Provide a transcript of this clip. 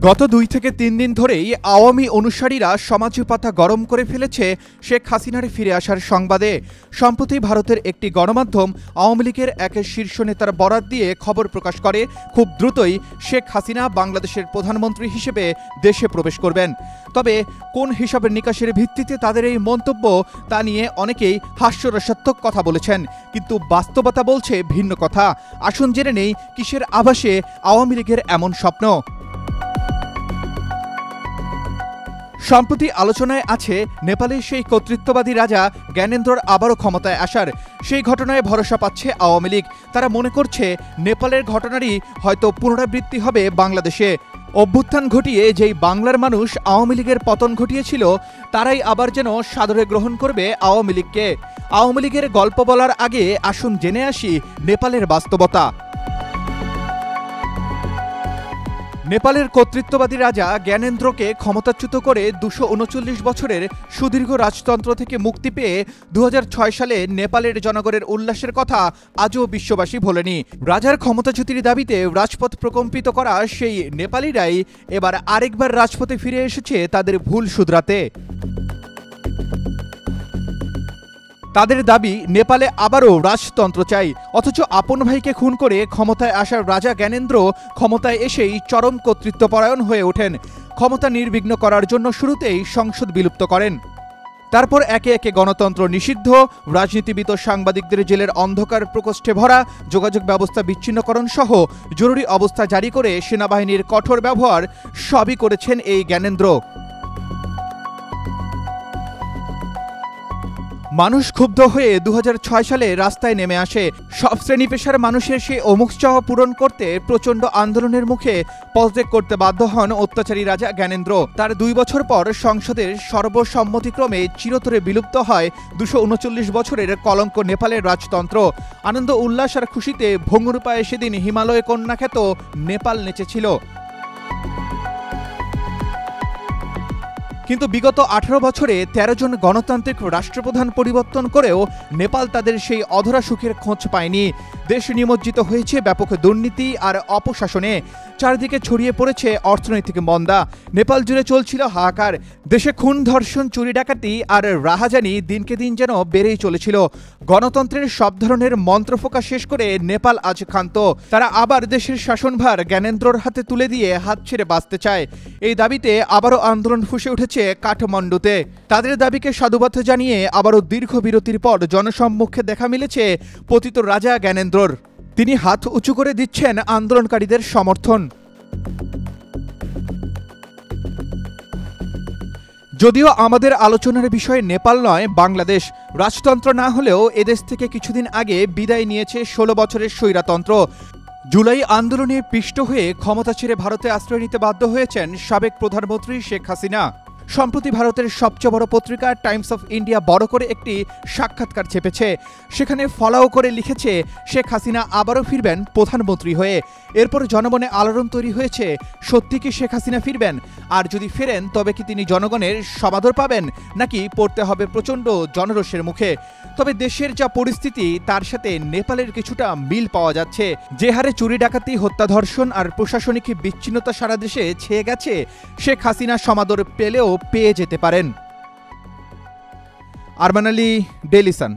গত 2 থেকে 3 দিন ধরেই আওয়ামী অনুসারীরা সমাজে পাতা গরম করে ফেলেছে শেখ হাসিনার ফিরে আসার সংবাদে। সম্প্রতি ভারতের একটি গণমাধ্যম আওয়ামী লীগের এক শীর্ষ নেতার বরাত দিয়ে খবর প্রকাশ করে খুব দ্রুতই শেখ হাসিনা বাংলাদেশের প্রধানমন্ত্রী হিসেবে দেশে প্রবেশ করবেন। তবে কোন হিসাবের নিকাশের ভিত্তিতে তাদের এই মন্তব্য তা নিয়ে অনেকেই হাস্যরসাত্মক কথা বলেছেন, কিন্তু বাস্তবতা বলছে ভিন্ন কথা। আসুন জেনে নেই কিসের আভাসে আওয়ামী লীগের এমন স্বপ্ন। সম্প্রতি আলোচনায় আছে নেপালের সেই কর্তৃত্ববাদী রাজা জ্ঞানেন্দ্রর আবারও ক্ষমতায় আসার। সেই ঘটনায় ভরসা পাচ্ছে আওয়ামী লীগ। তারা মনে করছে নেপালের ঘটনারই হয়তো পুনরাবৃত্তি হবে বাংলাদেশে। অভ্যুত্থান ঘটিয়ে যেই বাংলার মানুষ আওয়ামী লীগের পতন ঘটিয়েছিল, তারাই আবার যেন সাদরে গ্রহণ করবে আওয়ামী লীগকে। আওয়ামী লীগের গল্প বলার আগে আসুন জেনে আসি নেপালের বাস্তবতা। নেপালের কর্তৃত্ববাদী রাজা জ্ঞানেন্দ্রকে ক্ষমতাচ্যুত করে 239 বছরের সুদীর্ঘ রাজতন্ত্র থেকে মুক্তি পেয়ে 2006 সালে নেপালের জনগণের উল্লাসের কথা আজও বিশ্ববাসী ভোলেনি। রাজার ক্ষমতাচ্যুতির দাবিতে রাজপথ প্রকম্পিত করা সেই নেপালিরাই এবার আরেকবার রাজপথে ফিরে এসেছে তাদের ভুল শুধরাতে। তাদের দাবি, নেপালে আবারও রাজতন্ত্র চাই। অথচ আপন ভাইকে খুন করে ক্ষমতায় আসার রাজা জ্ঞানেন্দ্র ক্ষমতায় এসেই চরম কর্তৃত্বপরায়ণ হয়ে ওঠেন। ক্ষমতা নির্বিঘ্ন করার জন্য শুরুতেই সংসদ বিলুপ্ত করেন। তারপর একে একে গণতন্ত্র নিষিদ্ধ, রাজনীতিবিদ ও সাংবাদিকদের জেলের অন্ধকার প্রকোষ্ঠে ভরা, যোগাযোগ ব্যবস্থা বিচ্ছিন্নকরণ সহ জরুরি অবস্থা জারি করে সেনাবাহিনীর কঠোর ব্যবহার সবই করেছেন এই জ্ঞানেন্দ্র। মানুষ ক্ষুব্ধ হয়ে 2006 সালে রাস্তায় নেমে আসে। সব শ্রেণী পেশার মানুষের সেই অমুক চাওয়া পূরণ করতে প্রচণ্ড আন্দোলনের মুখে পদত্যাগ করতে বাধ্য হন অত্যাচারী রাজা জ্ঞানেন্দ্র। তার 2 বছর পর সংসদের সর্বসম্মতিক্রমে চিরতরে বিলুপ্ত হয় 239 বছরের কলঙ্ক নেপালের রাজতন্ত্র। আনন্দ উল্লাস আর খুশিতে ভঙ্গুর পায়ে সেদিন হিমালয় কন্যা খ্যাত নেপাল নেচেছিল। কিন্তু বিগত 18 বছরে 13 জন গণতান্ত্রিক রাষ্ট্রপ্রধান পরিবর্তন করেও নেপাল তাদের সেই অধরা সুখের খোঁজ পায়নি। দেশ নিমজ্জিত হয়েছে ব্যাপক দুর্নীতি আর অপশাসনে। চারদিকে ছড়িয়ে পড়েছে অর্থনৈতিক মন্দা। নেপাল জুড়ে চলছিল হাহাকার। দেশে খুন, ধর্ষণ, চুরি ডাকাতি আর রাহাজানি দিনকে দিন যেন বেড়েই চলেছিল। গণতন্ত্রের সব ধরনের মন্ত্রফোঁকা শেষ করে নেপাল আজ ক্ষান্ত। তারা আবার দেশের শাসনভার জ্ঞানেন্দ্রর হাতে তুলে দিয়ে হাত ছেড়ে বাঁচতে চায়। এই দাবিতে আবারও আন্দোলন ফুঁসে উঠেছে কাঠমান্ডুতে। তাদের দাবিকে সাধুবাদ জানিয়ে আবারও দীর্ঘ বিরতির পর জনসম্মুখে দেখা মিলেছে পতিত রাজা জ্ঞানেন্দ্রর। তিনি হাত উঁচু করে দিচ্ছেন আন্দোলনকারীদের সমর্থন। যদিও আমাদের আলোচনার বিষয় নেপাল নয়, বাংলাদেশ। রাজতন্ত্র না হলেও এদেশ থেকে কিছুদিন আগে বিদায় নিয়েছে 16 বছরের স্বৈরতন্ত্র। জুলাই আন্দোলনে পিষ্ট হয়ে ক্ষমতা ছেড়ে ভারতে আশ্রয় নিতে বাধ্য হয়েছেন সাবেক প্রধানমন্ত্রী শেখ হাসিনা। সম্প্রতি ভারতের সবচেয়ে বড় পত্রিকা টাইমস অফ ইন্ডিয়া বড় করে একটি সাক্ষাৎকার ছেপেছে। সেখানে ফলাও করে লিখেছে, শেখ হাসিনা আবারও ফিরবেন প্রধানমন্ত্রী হয়ে। এরপর জনমনে আলোড়ন তৈরি হয়েছে, সত্যি কি শেখ হাসিনা ফিরবেন? আর যদি ফেরেন তবে কি তিনি জনগণের সমাদর পাবেন, নাকি পড়তে হবে প্রচণ্ড জনরোষের মুখে? তবে দেশের যা পরিস্থিতি তার সাথে নেপালের কিছুটা মিল পাওয়া যাচ্ছে। যে হারে চুরি ডাকাতি, হত্যা, ধর্ষণ আর প্রশাসনিক বিচ্ছিন্নতা সারা দেশে ছেয়ে গেছে, শেখ হাসিনা সমাদর পেলেও পেয়ে যেতে পারেন। Arman Ali, Daily Sun.